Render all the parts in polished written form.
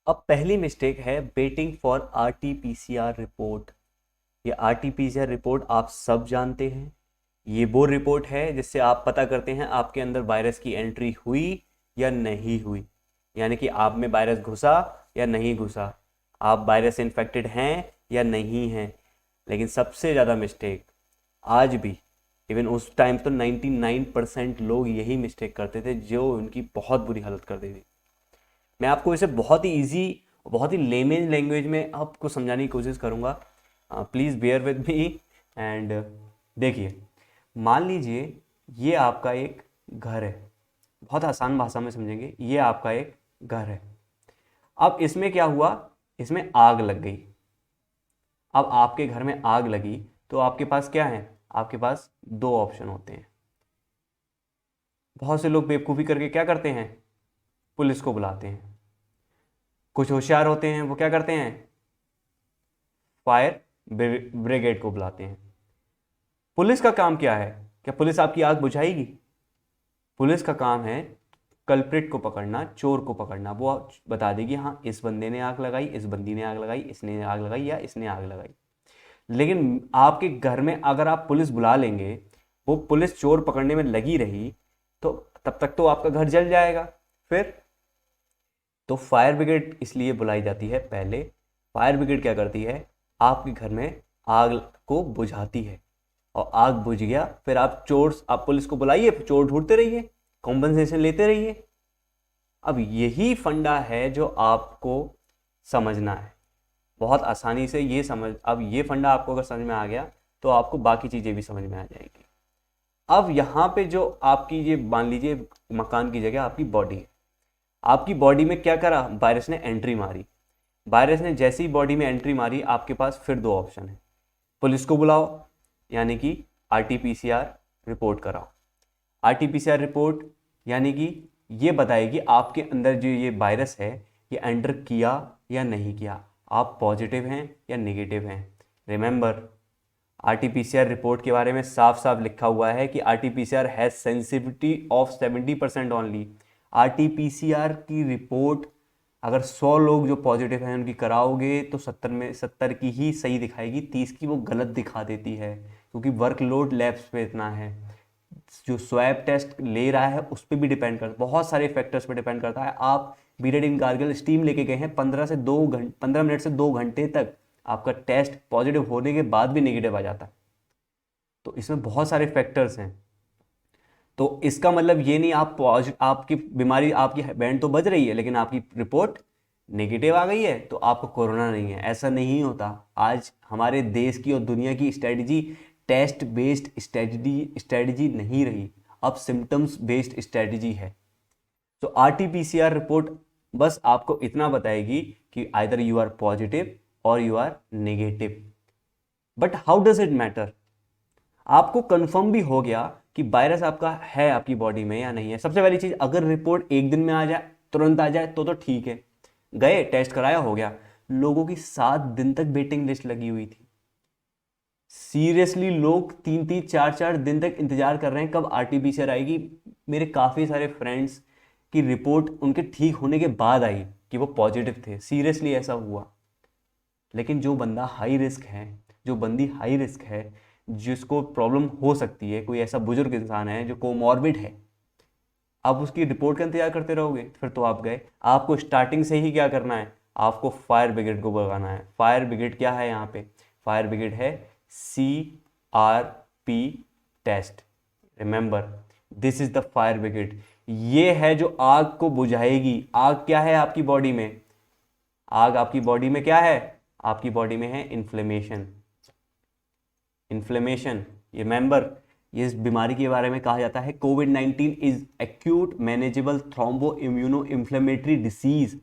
अब पहली मिस्टेक है वेटिंग फॉर आरटीपीसीआर रिपोर्ट। ये आरटीपीसीआर रिपोर्ट आप सब जानते हैं। ये वो रिपोर्ट है जिससे आप पता करते हैं आपके अंदर वायरस की एंट्री हुई या नहीं हुई, यानी कि आप में वायरस घुसा या नहीं घुसा, आप वायरस इन्फेक्टेड हैं या नहीं हैं। लेकिन सबसे ज़्यादा मिस्टेक आज भी, इवन उस टाइम तो 99% लोग यही मिस्टेक करते थे जो उनकी बहुत बुरी हालत कर देती। मैं आपको इसे बहुत ही इजी, बहुत ही लेमेन लैंग्वेज में आपको समझाने की कोशिश करूँगा। Please bear with me. And देखिए, मान लीजिए ये आपका एक घर है, बहुत आसान भाषा में समझेंगे, ये आपका एक घर है। अब इसमें क्या हुआ, इसमें आग लग गई। अब आपके घर में आग लगी तो आपके पास क्या है, आपके पास दो ऑप्शन होते हैं। बहुत से लोग बेवकूफ़ी करके क्या करते हैं, पुलिस को बुलाते हैं। कुछ होशियार होते हैं, वो क्या करते हैं, फायर ब्रिगेड को बुलाते हैं। पुलिस का काम क्या है, क्या पुलिस आपकी आग बुझाएगी? पुलिस का काम है कल्प्रिट को पकड़ना, चोर को पकड़ना। वो बता देगी हाँ इस बंदे ने आग लगाई, इस बंदी ने आग लगाई, इसने आग लगाई या इसने आग लगाई। लेकिन आपके घर में अगर आप पुलिस बुला लेंगे, वो पुलिस चोर पकड़ने में लगी रही, तो तब तक तो आपका घर जल जाएगा। फिर तो फायर ब्रिगेड इसलिए बुलाई जाती है पहले। फायर ब्रिगेड क्या करती है, आपके घर में आग को बुझाती है, और आग बुझ गया फिर आप पुलिस को बुलाइए, चोर ढूंढते रहिए, कॉम्पनसेशन लेते रहिए। अब यही फंडा है जो आपको समझना है बहुत आसानी से। अब ये फंडा आपको अगर समझ में आ गया तो आपको बाकी चीज़ें भी समझ में आ जाएगी। अब यहाँ पे जो आपकी ये मान लीजिए मकान की जगह आपकी बॉडी है। आपकी बॉडी में क्या करा, वायरस ने एंट्री मारी। वायरस ने जैसे ही बॉडी में एंट्री मारी, आपके पास फिर दो ऑप्शन है, पुलिस को बुलाओ यानी कि आरटीपीसीआर रिपोर्ट कराओ। आरटीपीसीआर रिपोर्ट यानी कि ये बताएगी आपके अंदर जो ये वायरस है ये एंटर किया या नहीं किया, आप पॉजिटिव हैं या नेगेटिव हैं। रिमेंबर, आरटीपीसीआर रिपोर्ट के बारे में साफ साफ लिखा हुआ है कि RTPCR has sensitivity of 70% only. RTPCR की रिपोर्ट अगर 100 लोग जो पॉजिटिव हैं उनकी कराओगे तो 70 में 70 की ही सही दिखाएगी, 30 की वो गलत दिखा देती है, क्योंकि वर्कलोड लैब्स पे इतना है। जो स्वैब टेस्ट ले रहा है उस पर भी डिपेंड करता है, बहुत सारे फैक्टर्स पे डिपेंड करता है। आप बीरेडिन गार्गल स्टीम लेके गए हैं, 15 मिनट से 2 घंटे तक आपका टेस्ट पॉजिटिव होने के बाद भी नेगेटिव आ जाता है। तो इसमें बहुत सारे फैक्टर्स हैं। तो इसका मतलब ये नहीं आपकी बीमारी, आपकी बैंड तो बज रही है लेकिन आपकी रिपोर्ट नेगेटिव आ गई है तो आपको कोरोना नहीं है, ऐसा नहीं होता। आज हमारे देश की और दुनिया की स्ट्रेटजी टेस्ट बेस्ड स्ट्रेटजी नहीं रही, अब सिम्टम्स बेस्ड स्ट्रेटजी है। तो आरटीपीसीआर रिपोर्ट बस आपको इतना बताएगी कि आइदर यू आर पॉजिटिव और you are negative. But how does it matter, आपको कंफर्म भी हो गया कि वायरस आपका है आपकी बॉडी में या नहीं है। सबसे पहली चीज, अगर रिपोर्ट एक दिन में आ जाए, तुरंत आ जाए तो ठीक है, गए टेस्ट कराया हो गया। लोगों की 7 दिन तक वेटिंग लिस्ट लगी हुई थी। सीरियसली लोग 3-3 4-4 दिन तक इंतजार कर रहे हैं कब आरटीपीसीआर आएगी। मेरे काफी सारे फ्रेंड्स की रिपोर्ट उनके ठीक होने के बाद आई कि वो पॉजिटिव थे, सीरियसली ऐसा हुआ। लेकिन जो बंदा हाई रिस्क है, जो बंदी हाई रिस्क है, जिसको प्रॉब्लम हो सकती है, कोई ऐसा बुजुर्ग इंसान है जो कोमॉर्बिड है, आप उसकी रिपोर्ट का इंतजार करते रहोगे फिर तो आप गए। आपको स्टार्टिंग से ही क्या करना है, आपको फायर ब्रिगेड को बुलाना है। फायर ब्रिगेड क्या है यहाँ पे, फायर ब्रिगेड है CRP test. Remember, this is the fire brigade. ये है जो आग को बुझाएगी। आग क्या है आपकी बॉडी में, आग आपकी बॉडी में क्या है, आपकी बॉडी में है इन्फ्लेमेशन। इन्फ्लेमेशन, रिमेंबर, इस बीमारी के बारे में कहा जाता है कोविड-19 is acute manageable thrombo immuno inflammatory disease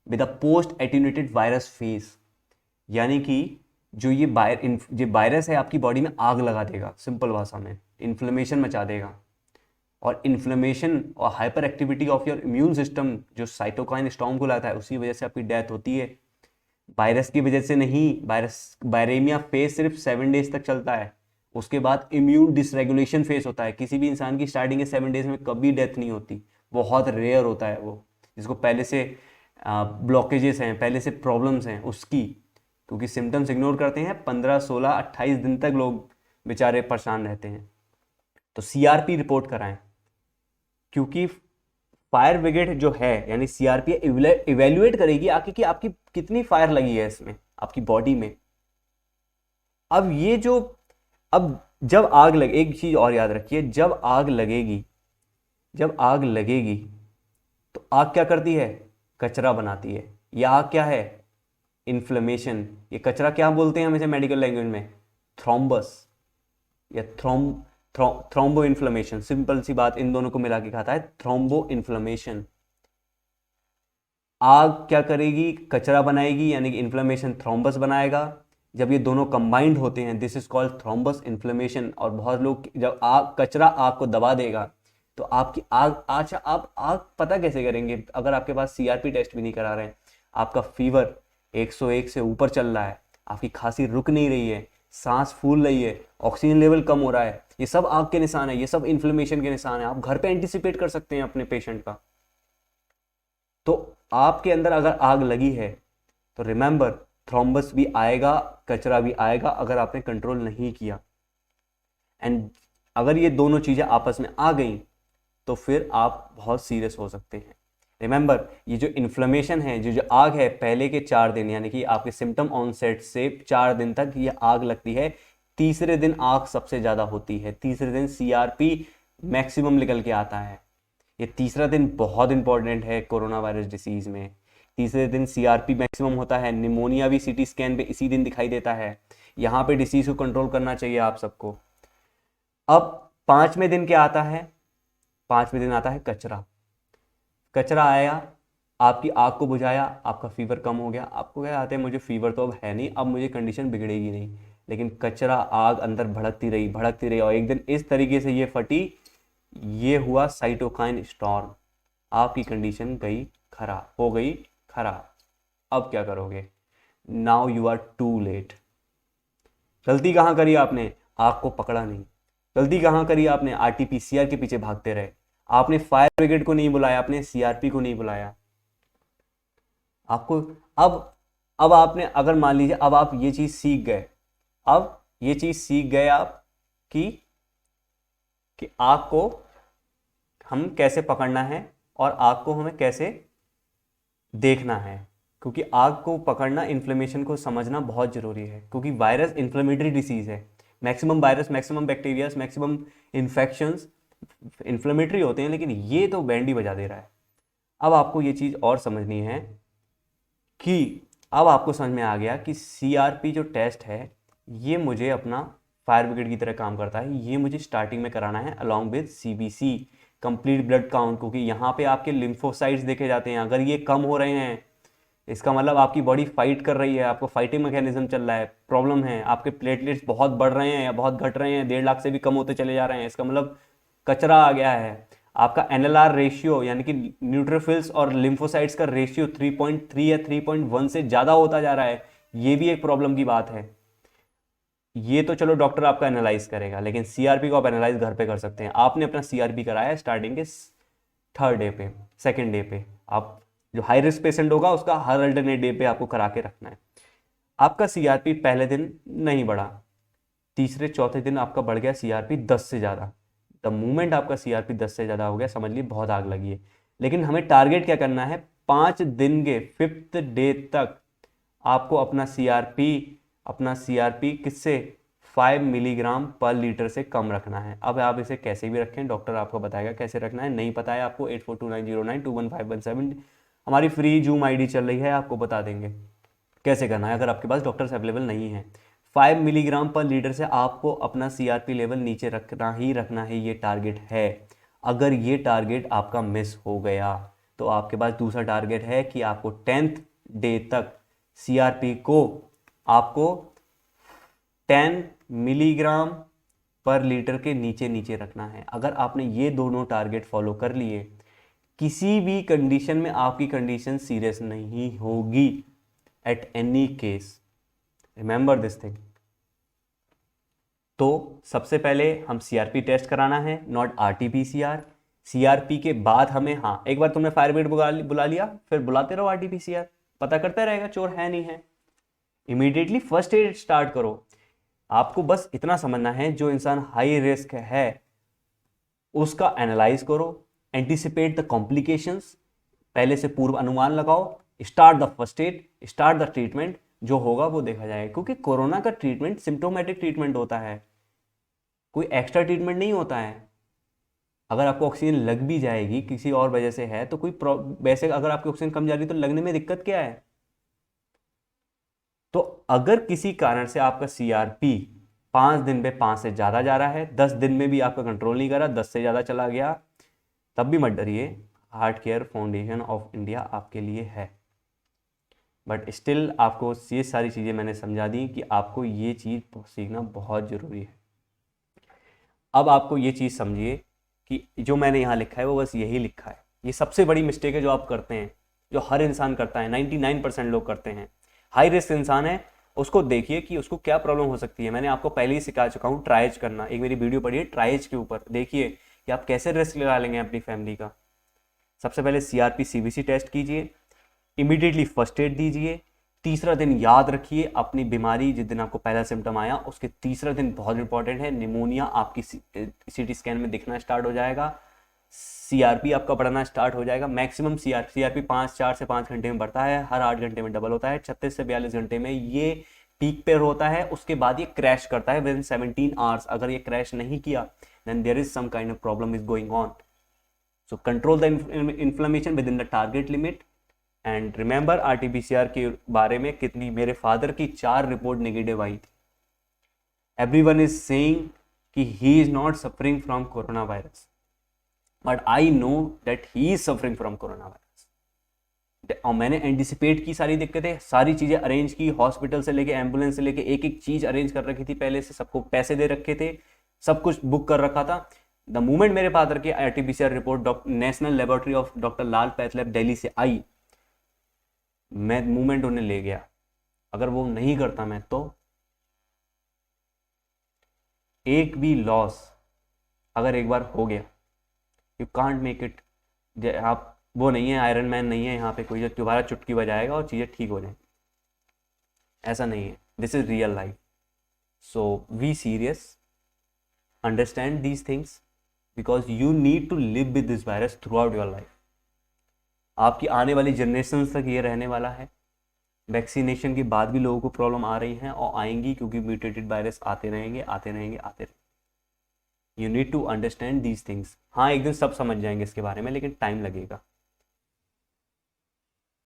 with a post attenuated virus phase. यानी कि जो ये वायरस है आपकी बॉडी में आग लगा देगा, सिंपल भाषा में इन्फ्लेमेशन मचा देगा। और इन्फ्लेमेशन और hyper activity of your immune system जो साइटोकाइन स्टॉर्म को लाता है, उसी वजह से आपकी डेथ होती है। वायरस की वजह से नहीं। वायरेमिया फेज सिर्फ 7 डेज तक चलता है, उसके बाद इम्यून डिसरेगुलेशन फेज होता है। किसी भी इंसान की स्टार्टिंग के 7 डेज में कभी डेथ नहीं होती, बहुत रेयर होता है वो, जिसको पहले से ब्लॉकेजेस हैं, पहले से प्रॉब्लम्स हैं उसकी, क्योंकि सिम्टम्स इग्नोर करते हैं 15, 16, 28 दिन तक लोग बेचारे परेशान रहते हैं। तो सीआरपी रिपोर्ट कराएं, क्योंकि फायर ब्रिगेड जो है यानी सीआरपी इवेल्युएट करेगी आके कि आपकी कितनी फायर लगी है इसमें आपकी बॉडी में। अब ये जो अब जब आग लगे, एक चीज और याद रखिए, जब आग लगेगी तो आग क्या करती है, कचरा बनाती है। यह आग क्या है, इन्फ्लेमेशन। ये कचरा क्या बोलते हैं हम इसे मेडिकल लैंग्वेज में, थ्रोम्बस या थ्रोम्बो इन्फ्लेमेशन। सिंपल सी बात, इन दोनों को मिला के खाता है थ्रोम्बो इन्फ्लेमेशन। आग क्या करेगी, कचरा बनाएगी, यानी कि इन्फ्लेमेशन थ्रोम्बस बनाएगा। जब ये दोनों कंबाइंड होते हैं this is called thrombus inflammation. और बहुत लोग, जब कचरा आग को दबा देगा तो आपकी आग, अच्छा आप आग पता कैसे करेंगे, अगर आपके पास सीआरपी टेस्ट भी नहीं करा रहे हैं, आपका फीवर 101 से ऊपर चल रहा है, आपकी खांसी रुक नहीं रही है, सांस फूल रही है, ऑक्सीजन लेवल कम हो रहा है, ये सब आग के निशान है, ये सब इन्फ्लेमेशन के निशान है। आप घर पे एंटिसिपेट कर सकते हैं अपने पेशेंट का। तो आपके अंदर अगर आग लगी है तो रिमेंबर, थ्रोम्बस भी आएगा, कचरा भी आएगा, अगर आपने कंट्रोल नहीं किया। एंड अगर ये दोनों चीजें आपस में आ गई तो फिर आप बहुत सीरियस हो सकते हैं। रिमेंबर, ये जो इन्फ्लेमेशन है, जो आग है, पहले के 4 दिन यानी कि आपके सिम्टम ऑनसेट से 4 दिन तक ये आग लगती है। तीसरे दिन आग सबसे ज्यादा होती है, तीसरे दिन सीआरपी मैक्सिमम निकल के आता है। ये तीसरा दिन बहुत इंपॉर्टेंट है कोरोना वायरस डिसीज में। तीसरे दिन सीआरपी मैक्सिमम होता है। निमोनिया भी सीटी स्कैन पे इसी दिन दिखाई देता है। यहाँ पे डिसीज को कंट्रोल करना चाहिए आप सबको। अब 5वें दिन क्या आता है, 5वें दिन आता है कचरा। कचरा आया, आपकी आग को बुझाया, आपका फीवर कम हो गया। आपको क्या आते हैं, मुझे फीवर तो अब है नहीं, अब मुझे कंडीशन बिगड़ेगी नहीं। लेकिन कचरा, आग अंदर भड़कती रही और एक दिन इस तरीके से ये फटी, ये हुआ साइटोकाइन स्टॉर्म। आपकी कंडीशन गई खराब, हो गई खराब। अब क्या करोगे, now you are too late. गलती कहाँ करी आपने, आग को पकड़ा नहीं। गलती कहाँ करी आपने, आरटीपीसीआर के पीछे भागते रहे। आपने फायर ब्रिगेड को नहीं बुलाया, आपने सीआरपी को नहीं बुलाया। आपको अब आपने, अगर मान लीजिए अब आप ये चीज सीख गए, अब ये चीज सीख गए आप कि आग को हम कैसे पकड़ना है और आग को हमें कैसे देखना है। क्योंकि आग को पकड़ना, इन्फ्लेमेशन को समझना बहुत जरूरी है, क्योंकि वायरस इन्फ्लेमेटरी डिसीज है। Maximum virus, maximum bacterias, maximum infections inflammatory होते हैं, लेकिन ये तो बैंड ही बजा दे रहा है। अब आपको ये चीज़ और समझनी है कि अब आपको समझ में आ गया कि सीआरपी जो टेस्ट है ये मुझे अपना फायर ब्रिगेड की तरह काम करता है। ये मुझे स्टार्टिंग में कराना है along with CBC, complete blood count, क्योंकि यहाँ पे आपके लिम्फोसाइट्स देखे जाते हैं। अगर ये कम हो रहे हैं इसका मतलब आपकी बॉडी फाइट कर रही है, आपको फाइटिंग मैकेनिज्म चल रहा है, प्रॉब्लम है। आपके प्लेटलेट्स बहुत बढ़ रहे हैं या बहुत घट रहे हैं, 1.5 लाख से भी कम होते चले जा रहे हैं, इसका मतलब कचरा आ गया है। आपका एनएलआर रेशियो यानी कि न्यूट्रोफिल्स और लिम्फोसाइट्स का रेशियो 3.3 या 3.1 से ज़्यादा होता जा रहा है, ये भी एक प्रॉब्लम की बात है। ये तो चलो डॉक्टर आपका एनालाइज करेगा, लेकिन सीआरपी को आप एनालाइज घर पे कर सकते हैं। आपने अपना सीआरपी कराया स्टार्टिंग के 3rd डे पे, 2nd डे पे। आप जो हाई रिस्क पेशेंट होगा उसका हर अल्टरनेट डे पे आपको करा के रखना है। आपका सीआरपी पहले दिन नहीं बढ़ा, तीसरे चौथे दिन आपका बढ़ गया सीआरपी 10 से ज़्यादा। द मूवमेंट आपका सीआरपी 10 से ज़्यादा हो गया, समझ लीजिए बहुत आग लगी है। लेकिन हमें टारगेट क्या करना है, 5 दिन के 5th डे तक आपको अपना सीआरपी किससे, 5 मिलीग्राम पर लीटर से कम रखना है। अब आप इसे कैसे भी रखें, डॉक्टर आपको बताएगा कैसे रखना है। नहीं पता है आपको, 8429092151 हमारी फ्री जूम आईडी चल रही है, आपको बता देंगे कैसे करना है अगर आपके पास डॉक्टर्स अवेलेबल नहीं है। 5 मिलीग्राम पर लीटर से आपको अपना सीआरपी लेवल नीचे रखना है, ये टारगेट है। अगर ये टारगेट आपका मिस हो गया तो आपके पास दूसरा टारगेट है कि आपको 10th डे तक सीआरपी को आपको 10 मिलीग्राम पर लीटर के नीचे नीचे रखना है। अगर आपने ये दोनों टारगेट फॉलो कर लिए, किसी भी कंडीशन में आपकी कंडीशन सीरियस नहीं होगी at any case. Remember this thing. तो सबसे पहले हम सीआरपी टेस्ट कराना है, नॉट आरटीपीसीआर। सीआरपी के बाद हमें, हाँ एक बार तुमने फायर ब्रिगेड बुला लिया, फिर बुलाते रहो आरटीपीसीआर, पता करता रहेगा चोर है नहीं है। इमीडिएटली फर्स्ट एड स्टार्ट करो। आपको बस इतना समझना है, जो इंसान हाई रिस्क है उसका एनालाइज करो, एंटिसिपेट द कॉम्प्लिकेशंस, पहले से पूर्व अनुमान लगाओ, start the first aid, start the treatment, जो होगा वो देखा जाएगा। क्योंकि कोरोना का ट्रीटमेंट सिम्टोमेटिक ट्रीटमेंट होता है, कोई एक्स्ट्रा ट्रीटमेंट नहीं होता है। अगर आपको ऑक्सीजन लग भी जाएगी किसी और वजह से है तो कोई वैसे अगर आपकी ऑक्सीजन कम जा रही तो लगने में दिक्कत क्या है। तो अगर किसी कारण से आपका सीआरपी 5 दिन में 5 से ज़्यादा जा रहा है, 10 दिन में भी आपका कंट्रोल नहीं करा, 10 से ज़्यादा चला गया, तब भी मत डरिए, heart care foundation of India आपके लिए है। बट स्टिल आपको ये सारी चीज़ें मैंने समझा दी कि आपको ये चीज़ सीखना बहुत ज़रूरी है। अब आपको ये चीज़ समझिए कि जो मैंने यहाँ लिखा है वो बस यही लिखा है। ये सबसे बड़ी मिस्टेक है जो आप करते हैं, जो हर इंसान करता है, 99% लोग करते हैं। हाई रिस्क इंसान है, उसको देखिए कि उसको क्या प्रॉब्लम हो सकती है। मैंने आपको पहले ही सिखा चुका हूँ ट्राइज करना, एक मेरी वीडियो पढ़िए ट्राइज के ऊपर, देखिए कि आप कैसे रिस्क लगा लेंगे अपनी फैमिली का। सबसे पहले सीआरपी सीबीसी टेस्ट कीजिए, इमीडिएटली फर्स्ट एड दीजिए, तीसरा दिन याद रखिए अपनी बीमारी, जिस दिन आपको पहला सिम्टम आया उसके तीसरा दिन बहुत इंपॉर्टेंट है, निमोनिया आपकी सीटी स्कैन में दिखना स्टार्ट हो जाएगा, सीआरपी आपका बढ़ना स्टार्ट हो जाएगा। मैक्सिमम सीआरपी 4 से 5 घंटे में बढ़ता है, हर 8 घंटे में डबल होता है, 36 से 42 घंटे में ये पीक पे होता है, उसके बाद ये क्रैश करता है विद इन 17 आवर्स। अगर ये क्रैश नहीं किया then there is some kind of problem is going on. So control the inflammation within the target limit and remember RTPCR के बारे में कितनी, मेरे फादर की 4 रिपोर्ट नेगेटिव आई थी। एवरीवन इज सेइंग कि he is not suffering from corona virus, but I know that he is suffering from corona virus. और मैंने एंटिसिपेट की सारी दिक्कतें, सारी चीजें अरेंज की, हॉस्पिटल से लेके एम्बुलेंस से लेके एक एक चीज अरेंज कर रखी थी पहले से, सबको पैसे दे रखे थे, सब कुछ बुक कर रखा था। द मोमेंट मेरे फादर की RTPCR report national laboratory of doctor Lal path lab Delhi से आई, मैं मूवमेंट उन्हें ले गया। अगर वो नहीं करता मैं तो एक भी लॉस अगर एक बार हो गया, यू कांट मेक इट। आप वो नहीं है, आयरन मैन नहीं है यहाँ पे कोई जो दोबारा चुटकी बजाएगा और चीज़ें ठीक हो जाए, ऐसा नहीं है। This is real life. So be serious, understand these things because you need to live with this virus throughout your life. आपकी आने वाली जनरेशन तक ये रहने वाला है। वैक्सीनेशन के बाद भी लोगों को प्रॉब्लम आ रही हैं और आएंगी, क्योंकि म्यूटेटेड वायरस आते रहेंगे आते रहेंगे आते रहेंगे। You need to understand these things. हाँ एक दिन सब समझ जाएंगे इसके बारे में, लेकिन टाइम लगेगा।